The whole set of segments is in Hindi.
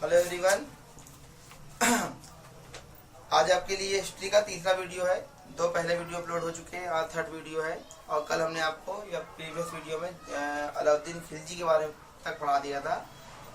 Hello everyone. आज आपके लिए हिस्ट्री का तीसरा वीडियो है। दो पहले वीडियो अपलोड हो चुके हैं, आज थर्ड वीडियो है। और कल हमने आपको या प्रीवियस वीडियो में अलाउद्दीन खिलजी के बारे में तक पढ़ा दिया था।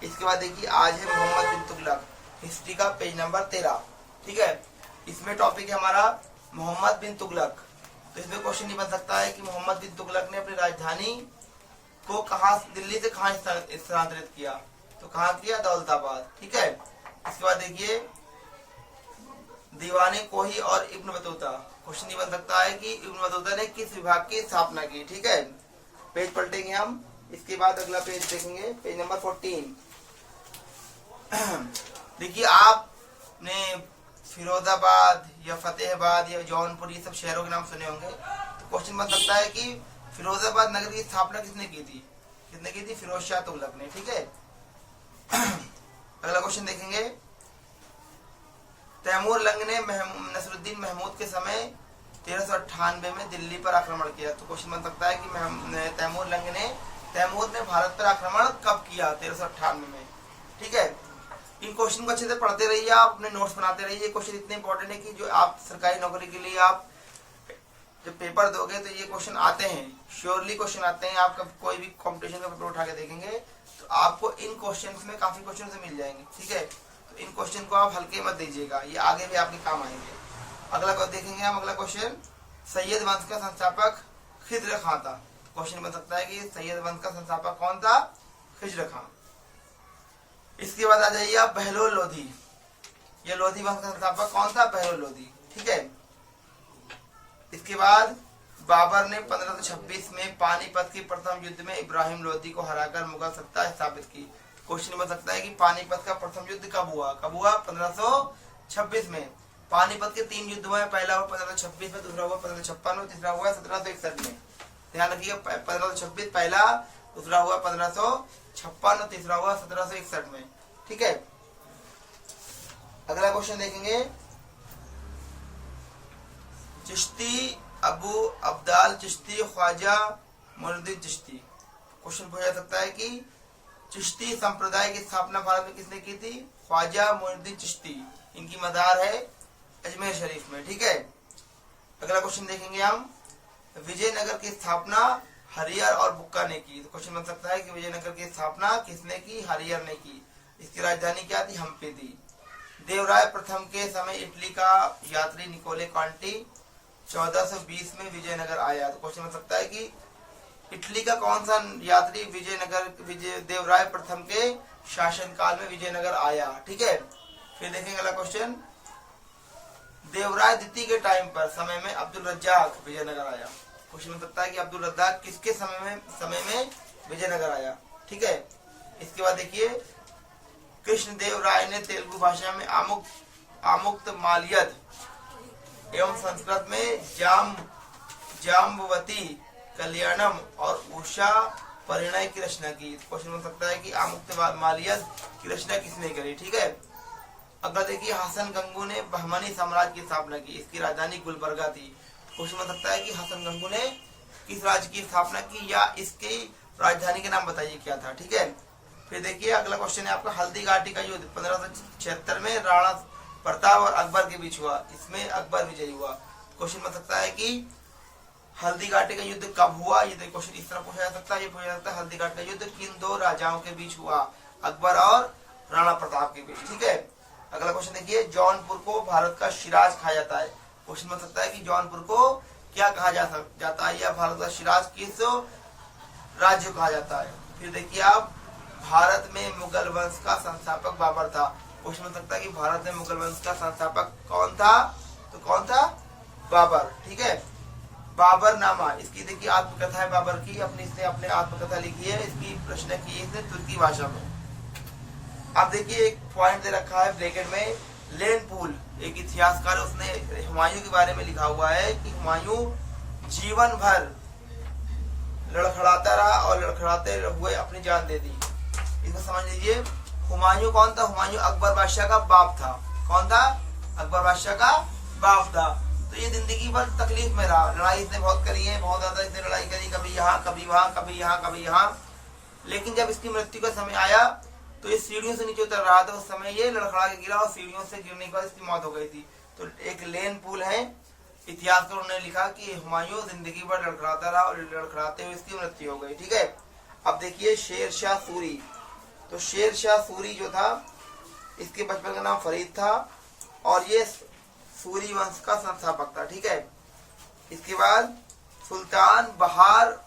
इसके बाद देखिए आज है मोहम्मद बिन तुगलक, हिस्ट्री का पेज नंबर 13। ठीक है, इसमें टॉपिक है हमारा मोहम्मद बिन तुगलक। तो इसमें क्वेश्चन ये बन सकता है कि मोहम्मद बिन तुगलक ने अपनी राजधानी को कहाँ, दिल्ली से कहाँ स्थानांतरित किया, तो कहाँ किया, दौलताबाद। ठीक है, इसके बाद देखिए दीवाने कोही और इब्न बतूता। क्वेश्चन ये बन सकता है कि इब्न बतूता ने किस विभाग की स्थापना की। ठीक है, पेज पलटेंगे हम। इसके बाद अगला पेज देखेंगे, पेज नंबर 14। देखिए आपने फिरोजाबाद या फतेहाबाद या जौनपुर ये सब शहरों के नाम सुने होंगे। तो क्वेश्चन बन सकता है कि फिरोजाबाद नगर की स्थापना किसने की थी, फिरोज शाह तुगलक ने। ठीक है, अगला क्वेश्चन देखेंगे, तैमूर लंग ने नसरुद्दीन महमूद के समय 1398 में दिल्ली पर आक्रमण किया। तो क्वेश्चन बन सकता है कि तैमूर ने भारत पर आक्रमण कब किया, 1398 में। ठीक है, इन क्वेश्चन को अच्छे से पढ़ते रहिए, आप अपने नोट्स बनाते रहिए। क्वेश्चन इतने इंपॉर्टेंट है कि जो आप सरकारी नौकरी के लिए आप जब पेपर दोगे तो ये क्वेश्चन आते हैं, श्योरली क्वेश्चन आते हैं। आप कोई भी कंपटीशन का पेपर उठा के देखेंगे तो आपको इन क्वेश्चंस में काफी क्वेश्चन से मिल जाएंगे। ठीक है, तो इन क्वेश्चन को आप हल्के मत दीजिएगा, ये आगे भी आपके काम आएंगे। अगला देखेंगे हम, अगला क्वेश्चन, सैयद वंश का संस्थापक खिज्र खां था। क्वेश्चन बन सकता है कि सैयद वंश का संस्थापक कौन था, खिज्र खां। इसके बाद आ जाइए आप बहलोल लोधी। ये लोधी वंश का संस्थापक कौन था, बहलोल लोधी। ठीक है, इसके बाद बाबर ने 1526 में पानीपत के प्रथम युद्ध में इब्राहिम लोदी को हराकर मुगल सत्ता स्थापित की। क्वेश्चन बन सकता है कि पानीपत का प्रथम युद्ध कब हुआ, 1526 में। पानीपत के 3 युद्ध हुए, पहला हुआ 1526 में, दूसरा हुआ 1556 में, तीसरा हुआ 1761 में। ध्यान रखिएगा, 1526 पहला, दूसरा हुआ 1556 और तीसरा हुआ 1761 में। ठीक है, अगला क्वेश्चन देखेंगे, चिश्ती अबू अब्दाल चिश्ती ख्वाजा मोइनुद्दीन चिश्ती। क्वेश्चन पूछा जा सकता है कि चिश्ती संप्रदाय की स्थापना भारत में किसने की थी, ख्वाजा मोइनुद्दीन चिश्ती। इनकी मदार है अजमेर शरीफ में। ठीक है, अगला क्वेश्चन देखेंगे हम, विजयनगर की स्थापना हरियर और बुक्का ने की। तो क्वेश्चन बन सकता है कि विजयनगर की स्थापना किसने की, हरियर ने की। इसकी राजधानी क्या थी, हम्पी थी। देवराय प्रथम के समय इटली का यात्री निकोले कांटी 1420 में विजयनगर आया। तो क्वेश्चन बन सकता है कि इटली का कौन सा यात्री देवराय प्रथम के शासनकाल में विजयनगर आया। ठीक है, फिर देखेंगे अगला क्वेश्चन, देवराय द्वितीय के टाइम पर समय में अब्दुल रज्जाक विजयनगर आया। क्वेश्चन बन सकता है कि अब्दुल रज्जाक किसके समय में विजयनगर आया। ठीक है, इसके बाद देखिए, कृष्णदेव राय ने तेलुगु भाषा में आमुक्त मालियद एवं संस्कृत में जाम्बवती कल्याणम और उषा परिणय की रचना की। क्वेश्चन बन सकता है कि आमुक्त मालियद की रचना किसने करी। ठीक है, अगला देखिए, हसन गंगू ने बहमनी साम्राज्य की स्थापना की। इसकी राजधानी गुलबर्गा थी। क्वेश्चन बन सकता है कि हसन गंगू ने किस राज्य की स्थापना की या इसकी राजधानी के नाम बताइए क्या था। ठीक है, फिर देखिए अगला क्वेश्चन है आपका, हल्दी घाटी का युद्ध 1576 में राणा प्रताप और अकबर के बीच हुआ। इसमें अकबर विजयी हुआ। क्वेश्चन बन सकता है कि हल्दी घाटी का युद्ध कब हुआ। ये क्वेश्चन इस तरह पूछा जा सकता है, ये पूछा जा सकता है हल्दी घाटी का युद्ध किन दो राजाओं के बीच हुआ, अकबर और राणा प्रताप के बीच। ठीक है, अगला क्वेश्चन देखिए, जौनपुर को भारत का शिराज कहा जाता है। क्वेश्चन बन सकता है कि जौनपुर को क्या कहा जाता है या भारत का शिराज किस राज्य कहा जाता है। फिर देखिए आप, भारत में मुगल वंश का संस्थापक बाबर था। क्वेश्चन बन सकता है कि भारत में मुगल वंश का संस्थापक कौन था, तो कौन था, बाबर। ठीक है, बाबर नामा, इसकी देखिए आत्मकथा है बाबर की, इसने अपने आत्मकथा लिखी है। इसकी रचना की है इसने तुर्की भाषा में। आप देखिए एक पॉइंट दे रखा है ब्रैकेट में, लेन पूल एक इतिहासकार, उसने हुमायूं के बारे में लिखा हुआ है कि हुमायूं जीवन भर लड़खड़ाता रहा और लड़खड़ाते हुए अपनी जान दे दी। इसको समझ लीजिए, हुमायूं कौन था, हुमायूं अकबर बादशाह का बाप था। कौन था, अकबर बादशाह का बाप था। तो ये जिंदगी भर तकलीफ में रहा, लड़ाई इसने बहुत करी है, बहुत ज्यादा इसने लड़ाई करी, कभी यहाँ कभी वहां, कभी यहाँ कभी यहाँ। लेकिन जब इसकी मृत्यु का समय आया तो ये सीढ़ियों से नीचे उतर रहा था, उस समय ये लड़खड़ा के गिरा और सीढ़ियों से गिरने के बाद इसकी मौत हो गई थी। तो एक लेन पुल है, इतिहासकारों ने लिखा कि हुमायूं जिंदगी भर लड़खड़ाता रहा और लड़खड़ाते हुए इसकी मृत्यु हो गई। ठीक है, अब देखिए शेर शाह सूरी। तो शेर शाह सूरी जो था, इसके बचपन का नाम फरीद था और ये सूरी वंश का संस्थापक था। ठीक है, इसके बाद सुल्तान बहार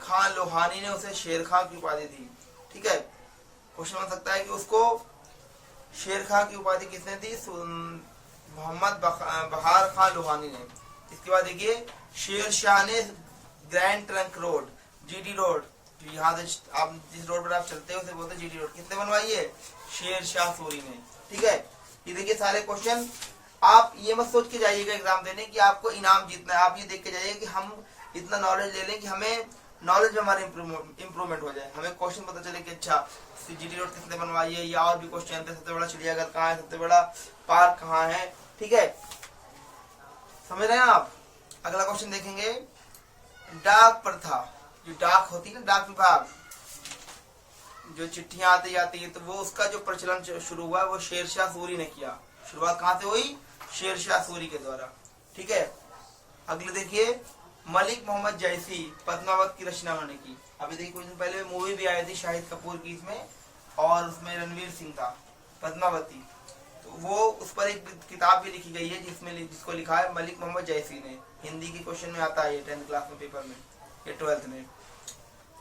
खान लोहानी ने उसे शेर खां की उपाधि दी। ठीक है, क्वेश्चन बन सकता है कि उसको शेर खां की उपाधि किसने दी? मोहम्मद बहार खान लोहानी ने। इसके बाद देखिए शेर शाह ने grand trunk road, GT road, यहाँ से आप जिस रोड पर आप चलते हो उसे बोलते हैं जीटी रोड, किसने बनवाई है? शेर शाह सूरी ने। ठीक है, ये देखिए सारे क्वेश्चन। आप ये मत सोच के जाइएगा एग्जाम देने कि आपको इनाम जीतना है, आप ये देख के जाइए कि हम इतना नॉलेज ले लें कि हमें नॉलेज में हमारा इंप्रूवमेंट हो जाए, हमें क्वेश्चन पता चले कि अच्छा जीटी रोड किसने बनवाई है, या और भी क्वेश्चन है, सबसे बड़ा चिड़ियाघर कहाँ है, सबसे बड़ा पार्क कहाँ है। ठीक है, समझ रहे हैं आप? अगला क्वेश्चन देखेंगे, डाक प्रथा। जो डाक होती है ना, डाक विभाग, जो चिट्ठियां आती जाती है, तो वो उसका जो प्रचलन शुरू हुआ वो शेर शाह सूरी ने किया। शुरुआत कहाँ से हुई? शेर शाह सूरी के द्वारा। ठीक है, अगले देखिए मलिक मोहम्मद जैसी पद्मावत की रचना उन्होंने की। अभी देखिए कुछ दिन पहले मूवी भी आई थी शाहिद कपूर की इसमें, और उसमें रणवीर सिंह था, पद्मावती। तो वो उस पर एक किताब भी लिखी गई है जिसको लिखा है मलिक मोहम्मद जैसी ने। हिंदी के क्वेश्चन में आता है 10th क्लास में पेपर में या 12th में।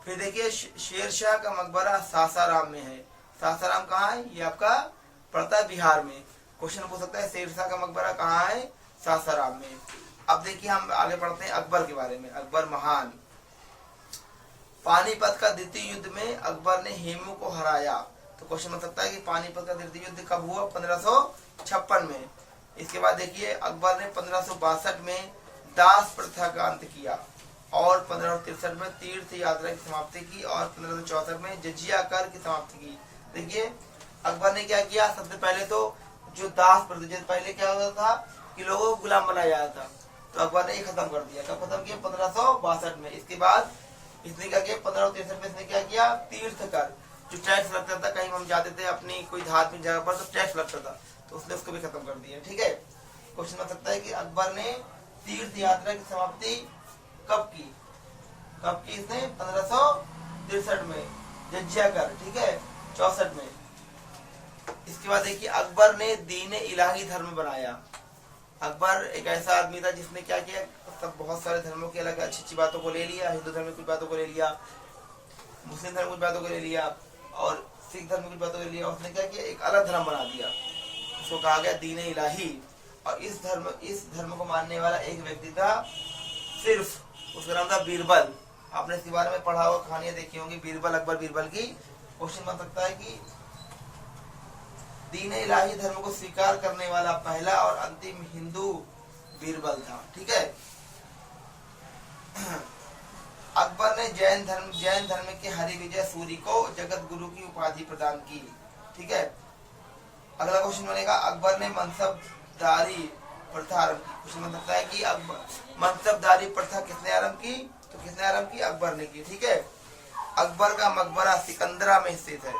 फिर देखिए शेर शाह का मकबरा सासाराम में है। सासाराम कहाँ है? ये आपका पड़ता है बिहार में। क्वेश्चन पूछ सकता है शेर शाह का मकबरा कहाँ है? सासाराम में। अब देखिए हम आगे पढ़ते हैं अकबर के बारे में। अकबर महान। पानीपत का द्वितीय युद्ध में अकबर ने हेमू को हराया। तो क्वेश्चन बन सकता है कि पानीपत का द्वितीय युद्ध कब हुआ? 1556 में। इसके बाद देखिए अकबर ने 1562 में दास प्रथा का अंत किया और 1563 में तीर्थ यात्रा की समाप्ति की और 1564 में जजिया कर की समाप्ति की। देखिए अकबर ने क्या किया? सबसे पहले तो जो दास प्रथा, पहले क्या होता था कि लोगों को गुलाम बनाया जाता था, तो अकबर ने ये खत्म कर दिया। कब खत्म किया? 1562 में। इसके बाद इसने क्या किया? 1563 में इसने क्या किया? तीर्थ कर, जो टैक्स लगता था, कहीं हम जाते थे अपनी कोई धार्मिक जगह पर तो टैक्स लगता था, तो उसने उसको भी खत्म कर दिया। ठीक है, क्वेश्चन बन सकता है कि अकबर ने तीर्थ यात्रा की समाप्ति कब की? कब की इसने? 1563 में जजिया कर। ठीक है, 64 में। इसके बाद देखिए अकबर ने दीन इलाही धर्म बनाया। अकबर एक ऐसा आदमी था जिसने क्या किया? सब बहुत सारे धर्मों की अलग अच्छी अच्छी बातों को ले लिया। हिंदू धर्म में कुछ बातों को ले लिया, मुस्लिम धर्म कुछ बातों को ले लिया और सिख धर्म कुछ बातों को ले लिया। उसने क्या किया? एक अलग धर्म बना दिया, उसको कहा गया दीन इलाही। और इस धर्म को मानने वाला एक व्यक्ति था सिर्फ, उसका नाम था बीरबल। आपने इसके बारे में पढ़ा हुआ, कहानियां देखी होंगी बीरबल, अकबर बीरबल की। क्वेश्चन बन सकता है कि दीन इलाही धर्म को स्वीकार करने वाला पहला और अंतिम हिंदू बीरबल था। ठीक है, अकबर ने जैन धर्म के हरिविजय सूरी को जगत गुरु की उपाधि प्रदान की। ठीक है, अगला क्वेश्चन बनेगा अकबर ने मनसबदारी प्रथा आरंभ की। क्वेश्चन बन सकता है कि मनसबदारी प्रथा किसने आरंभ की? तो किसने आरंभ की? अकबर ने की। ठीक है, अकबर का मकबरा सिकंदरा में स्थित है।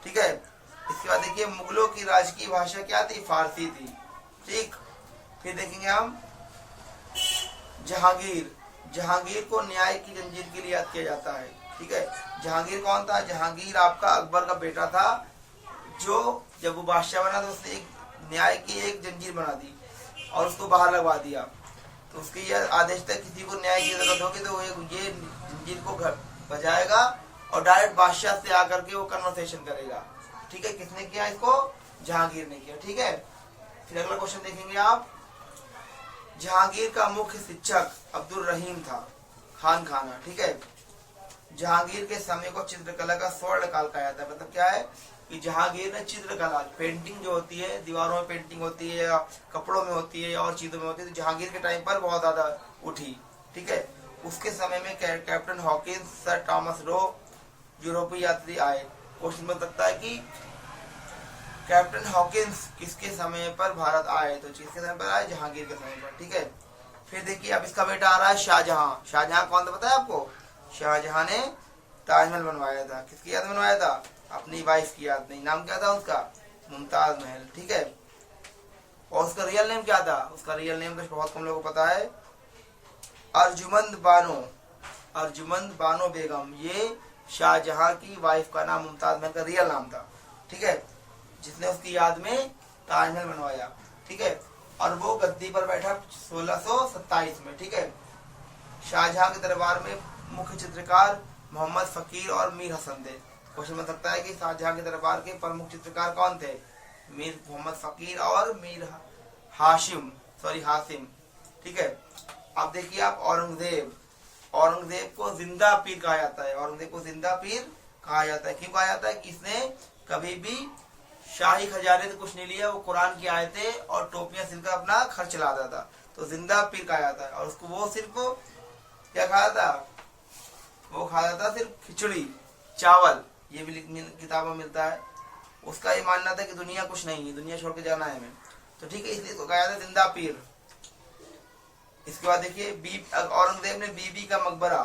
ठीक है, इसके बाद देखिए मुगलों की राजकीय भाषा क्या थी? फारसी थी। ठीक, फिर देखेंगे हम जहांगीर। जहांगीर को न्याय की जंजीर के लिए याद किया जाता है। ठीक है, जहांगीर कौन था? जहांगीर आपका अकबर का बेटा था, जो जब वो बादशाह बना तो उसने एक न्याय की एक जंजीर बना दी और उसको बाहर लगवा दिया। तो उसके यह आदेश था किसी को न्याय की जरूरत होगी तो वो ये जंजीर को घर बजाएगा और डायरेक्ट बादशाह से आकर के वो कन्वर्सेशन करेगा। ठीक है, किसने किया इसको? जहांगीर ने किया। ठीक है, फिर अगला क्वेश्चन देखेंगे आप। जहांगीर का मुख्य शिक्षक अब्दुल रहीम था, खान खाना। ठीक है, जहांगीर के समय को चित्रकला का स्वर्ण काल कहा जाता है। मतलब क्या है कि जहांगीर ने चित्रकला, पेंटिंग जो होती है, दीवारों में पेंटिंग होती है या कपड़ों में होती है और चीजों में होती है, तो जहांगीर के टाइम पर बहुत ज्यादा उठी। ठीक है, उसके समय में captain Hawkins, sir Thomas Roe यूरोपीय यात्री आए। क्वेश्चन बन सकता है कि कैप्टन हॉकिंस किसके समय पर भारत आए? तो किसके समय पर आए? जहांगीर के समय पर। ठीक है, फिर देखिए अब इसका बेटा आ रहा है शाहजहां। शाहजहां कौन था पता है आपको? शाहजहां ने ताजमहल बनवाया था। किसकी याद में बनवाया था? अपनी वाइफ की याद में। नाम क्या था उसका? मुमताज महल, ठीक है। और उसका रियल नेम क्या था? उसका रियल नेम तो बहुत कम लोगों को पता है, अर्जुमंद बानो, अर्जुमंद बानो बेगम। ये शाहजहां की वाइफ का नाम, मुमताज महल का रियल नाम था, ठीक है, जिसने उसकी याद में ताजमहल बनवाया, ठीक है। और वो गद्दी पर बैठा 1627 में, ठीक है। शाहजहां के दरबार में मुख्य चित्रकार मोहम्मद फकीर और मीर हसन थे। क्वेश्चन बन सकता है कि शाहजहां के दरबार के प्रमुख चित्रकार कौन थे? मीर मोहम्मद फकीर और मीर हाशिम, ठीक है। अब देखिए आप, औरंगजेब, औरंगजेब को जिंदा पीर कहा जाता है, औरंगजेब को जिंदा पीर कहा जाता है। क्यों कहा जाता है? कि इसने कभी भी शाही खजाने से कुछ नहीं लिया, वो कुरान की आयतें और टोपियां सिलकर अपना खर्च चलाता था, तो जिंदा पीर कहा जाता है। और उसको वो सिर्फ क्या खाया था? वो खाया था सिर्फ खिचड़ी चावल, ये भी किताबों में मिलता है। उसका ये मानना था कि दुनिया कुछ नहीं है, दुनिया छोड़ के जाना है हमें, तो ठीक है, इसलिए इसको कहा जाता है जिंदा पीर। इसके बाद देखिए, औरंगजेब ने बीबी का मकबरा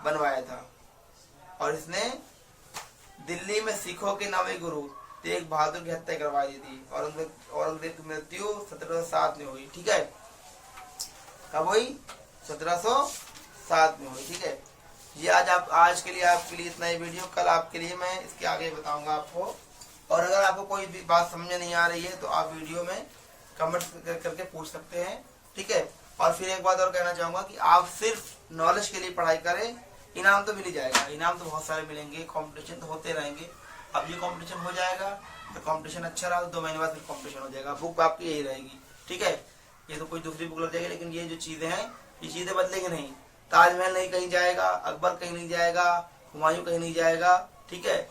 बनवाया था, और इसने दिल्ली में सिखों के नवे गुरु तेग बहादुर की हत्या करवा दी थी। औरंगजेब की मृत्यु 1707 में हुई, ठीक है। कब हुई? 1707 में हुई, ठीक है। ये आज के लिए आपके लिए इतना ही वीडियो। कल आपके लिए मैं इसके आगे बताऊंगा आपको। और अगर आपको कोई भी बात समझ नहीं आ रही है तो आप वीडियो में कमेंट करके पूछ सकते हैं, ठीक है। और फिर एक बात और कहना चाहूंगा कि आप सिर्फ नॉलेज के लिए पढ़ाई करें, इनाम तो मिल ही जाएगा, इनाम तो बहुत सारे मिलेंगे, कंपटीशन तो होते रहेंगे। अब ये कंपटीशन हो जाएगा, तो कंपटीशन अच्छा रहा तो 2 महीने बाद फिर कंपटीशन हो जाएगा। बुक आपकी यही रहेगी, ठीक है। ये तो कोई दूसरी बुक लग जाएगी, लेकिन ये जो चीजें हैं ये चीजें बदलेंगे नहीं। ताजमहल नहीं कहीं जाएगा, अकबर कहीं नहीं जाएगा, हुमायूं कहीं नहीं जाएगा, ठीक है,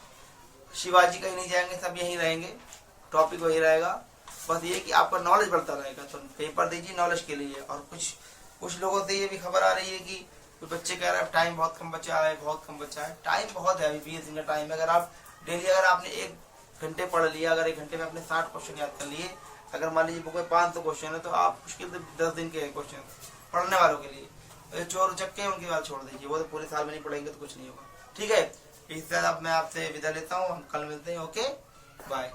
शिवाजी कहीं नहीं जाएंगे, सब यहीं रहेंगे, टॉपिक वही रहेगा। बस ये कि आपका नॉलेज बढ़ता रहेगा। तो पेपर दीजिए नॉलेज के लिए। और कुछ लोगों से ये भी खबर आ रही है कि बच्चे कह रहे हैं टाइम बहुत कम बचा है, बहुत कम बचा है। टाइम बहुत है, अभी 20 दिन का टाइम है। अगर आप डेली अगर आपने 1 घंटे पढ़ लिया, अगर 1 घंटे में आपने 60 क्वेश्चन याद कर लिए, अगर मान लीजिए बुक में 500 क्वेश्चन है, तो आप मुश्किल से 10 दिन के क्वेश्चन पढ़ने वालों के लिए। चोर उचक्के उनकी बात छोड़ दीजिए, वो तो पूरे साल में नहीं पढ़ेंगे तो कुछ नहीं होगा, ठीक है। इसके बाद अब मैं आपसे विदा लेता हूँ, हम कल मिलते हैं। Okay, bye.